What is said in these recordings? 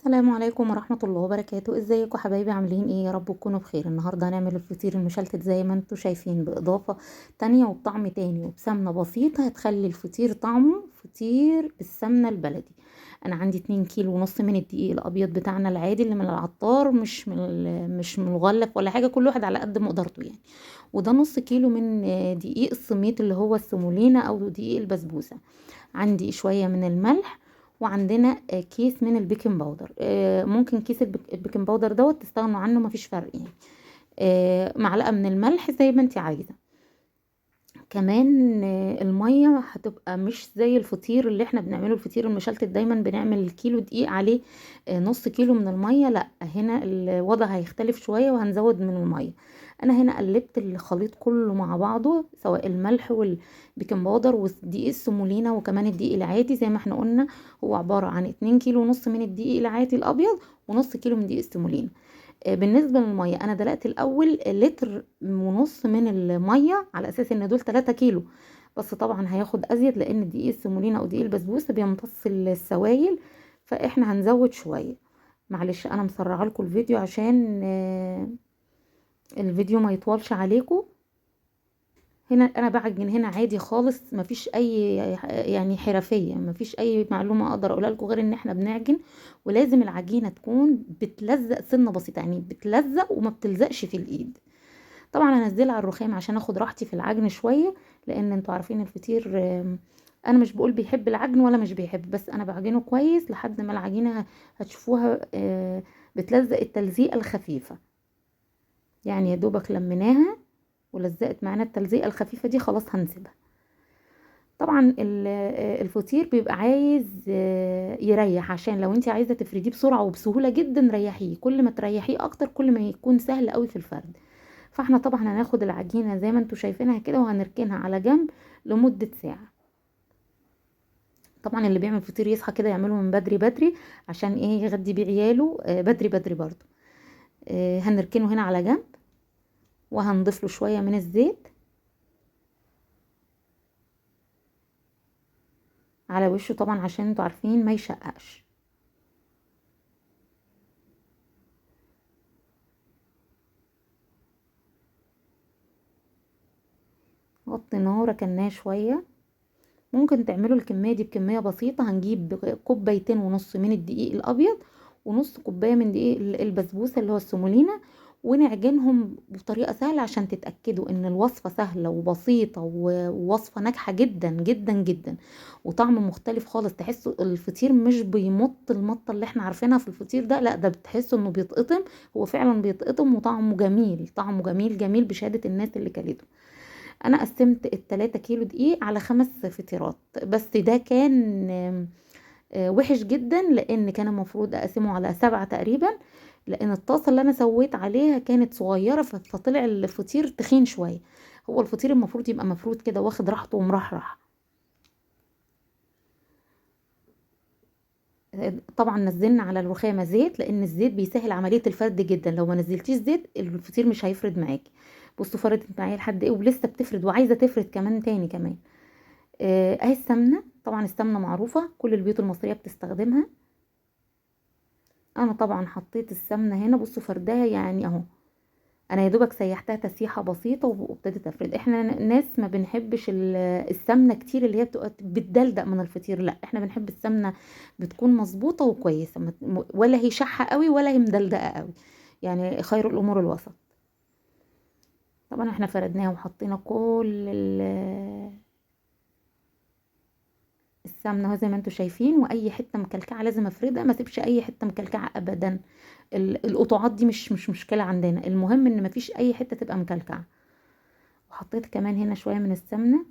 السلام عليكم ورحمة الله وبركاته. ازيكم حبايبي؟ عاملين ايه؟ يا رب تكونوا بخير. النهاردة هنعمل الفطير المشلتت زي ما انتوا شايفين، بإضافة تانية وبطعم تاني وبسمنة بسيطة هتخلي الفطير طعمه فطير بالسمنة البلدي. انا عندي 2 كيلو ونص من الدقيق الابيض بتاعنا العادي اللي من العطار، مش مغلف ولا حاجة، كل واحد على قد مقدرته يعني. وده نص كيلو من دقيق السميط اللي هو السمولينا او دقيق البسبوسة. عندي شوية من الملح، وعندنا كيس من البيكنج باودر. ممكن كيس البيكنج باودر دوت تستغنوا عنه، مفيش فرق يعني. معلقة من الملح زي ما انت عايزة. كمان المية هتبقى مش زي الفطير اللي احنا بنعمله، الفطير المشلتت دايما بنعمل الكيلو دقيق عليه نص كيلو من المية. لا، هنا الوضع هيختلف شوية وهنزود من المية. انا هنا قلبت الخليط كله مع بعضه، سواء الملح والبيكنج باودر ودقيق السمولينا وكمان الدقيق العادي زي ما احنا قلنا. هو عبارة عن 2 كيلو ونص من الدقيق العادي الابيض ونص كيلو من دقيق السمولينا. بالنسبة للمية انا دلقت الاول لتر ونص من المية على اساس ان دول 3 كيلو، بس طبعا هياخد ازيد لان دقيق السمولينا او دقيق البسبوسة بيمتص السوائل، فاحنا هنزود شوية. معلش انا مسرعه لكم الفيديو عشان الفيديو ما يطولش عليكم. هنا انا بعجن هنا عادي خالص، مفيش اي يعني حرفيه، مفيش اي معلومه اقدر اقولها لكم غير ان احنا بنعجن. ولازم العجينه تكون بتلزق سنه بسيطه، يعني بتلزق وما بتلزقش في الايد. طبعا هنزلها على الرخام عشان اخد راحتي في العجن شويه، لان انتوا عارفين الفطير انا مش بقول بيحب العجن ولا مش بيحب، بس انا بعجنه كويس لحد ما العجينه هتشوفوها بتلزق التلزيقه الخفيفه. يعني يا دوبك لميناها ولزقت معانا التلزيقه الخفيفه دي، خلاص هنسيبها. طبعا الفطير بيبقى عايز يريح، عشان لو انت عايزه تفرديه بسرعه وبسهوله جدا ريحيه، كل ما تريحيه اكتر كل ما يكون سهل قوي في الفرد. فاحنا طبعا هناخد العجينه زي ما انتوا شايفينها كده وهنركنها على جنب لمده ساعه. طبعا اللي بيعمل فطير يصحى كده يعمله من بدري بدري، عشان ايه؟ يغدي بيه عياله بدري بدري برضو. هنركنه هنا على جنب، وهنضيف له شويه من الزيت على وشه طبعا عشان انتوا عارفين ما يشققش. غطيناه وركناه شويه. ممكن تعملوا الكميه دي بكميه بسيطه. هنجيب كوبايتين ونص من الدقيق الابيض ونص كوبايه من دقيق البسبوسه اللي هو السمولينا، ونعجنهم بطريقه سهله عشان تتاكدوا ان الوصفه سهله وبسيطه ووصفه ناجحه جدا جدا جدا، وطعم مختلف خالص. تحسوا الفطير مش بيمط المطه اللي احنا عارفينها في الفطير ده، لا ده بتحسوا انه بيتقطم. هو فعلا بيتقطم وطعمه جميل، طعمه جميل جميل بشهاده الناس اللي كلته. انا قسمت ال3 كيلو دقيق على 5 فطيرات، بس ده كان وحش جدا، لان كان المفروض اقسمه على 7 تقريبا، لان الطاسه اللي انا سويت عليها كانت صغيره فطلع الفطير تخين شويه. هو الفطير المفروض يبقى مفروض كده واخد راحته ومرحرح. طبعا نزلنا على الرخامه زيت، لان الزيت بيسهل عمليه الفرد جدا. لو ما نزلتيش زيت الفطير مش هيفرد معاكي. بصوا فردت معايا لحد ايه، ولسه بتفرد وعايزه تفرد كمان تاني كمان. اهي السمنه، طبعا السمنه معروفه كل البيوت المصريه بتستخدمها. انا طبعا حطيت السمنه هنا، بصوا فردها يعني اهو. انا يا دوبك سيحتها تسيحه بسيطه وابتديت افرد. احنا ناس ما بنحبش السمنه كتير اللي هي بتبقى بتدلدق من الفطير، لا احنا بنحب السمنه بتكون مظبوطه وكويسه، ولا هي شحه قوي ولا هي مدلدقه قوي، يعني خير الامور الوسط. طبعا احنا فردناها وحطينا كل السمنه اهو زي ما انتم شايفين، واي حته مكلكعه لازم افردها، ما اسيبش اي حته مكلكعه ابدا. القطعات دي مش مشكله عندنا، المهم ان مفيش اي حته تبقى مكلكعه. وحطيت كمان هنا شويه من السمنه.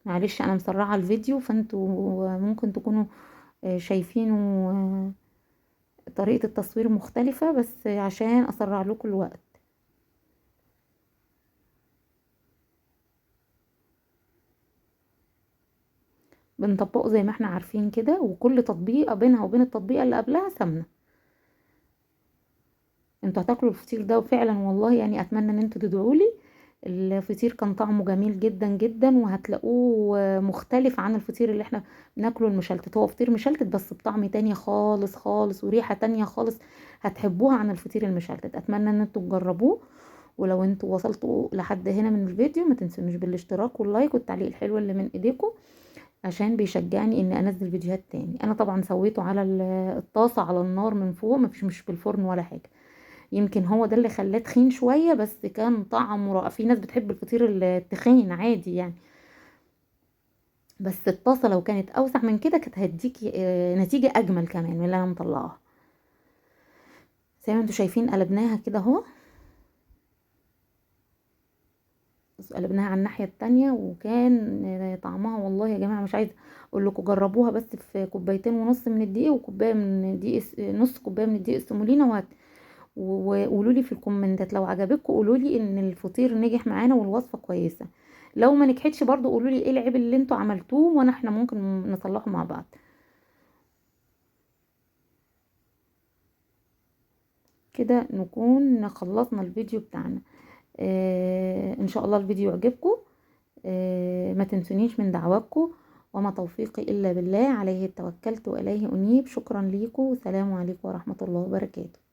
معلش انا مسرعه الفيديو، فانتوا ممكن تكونوا شايفينه طريقه التصوير مختلفه، بس عشان اسرع لكم الوقت. بنطبقه زي ما احنا عارفين كده، وكل تطبيقه بينها وبين التطبيقه اللي قبلها سمنه. انتوا هتاكلوا الفطير ده وفعلا والله يعني اتمنى ان انتوا تدعوا لي، الفطير كان طعمه جميل جدا جدا، وهتلاقوه مختلف عن الفطير اللي احنا بناكله المشلتت. هو فطير مشلتت بس بطعم تاني خالص خالص وريحة تانية خالص، هتحبوها عن الفطير المشلتت. اتمنى ان انتوا تجربوه. ولو انتوا وصلتوا لحد هنا من الفيديو ما تنسونوش بالاشتراك واللايك والتعليق الحلو اللي من ايديكم، عشان بيشجعني ان انزل فيديوهات تاني. انا طبعا سويته على الطاسة على النار من فوق، مش بالفرن ولا حاجة. يمكن هو ده اللي خلاه تخين شوية، بس كان طعمه رائع. في ناس بتحب الفطير التخين عادي يعني، بس الطاسة لو كانت اوسع من كده كانت هتديكي نتيجة اجمل كمان من اللي انا مطلعاها. زي ما انتوا شايفين قلبناها كده اهو، بس قلبناها على الناحية التانية، وكان طعمها والله يا جماعة مش عايزة اقول لكم، جربوها بس في كوبايتين ونص من الدقيق وكوباية من دقيق، نص كوباية من الدقيق السمولينا، وقولوا لي في الكومنتات لو عجبتكم، قولوا لي ان الفطير نجح معانا والوصفة كويسة. لو ما نجحتش برضو قولوا لي ايه العيب اللي انتوا عملتوه، وانا احنا ممكن نصلحه مع بعض. كده نكون خلصنا الفيديو بتاعنا. ان شاء الله الفيديو يعجبكم. ما تنسونيش من دعواتكم. وما توفيقي الا بالله، عليه توكلت واليه انيب. شكرا ليكم، والسلام عليكم ورحمة الله وبركاته.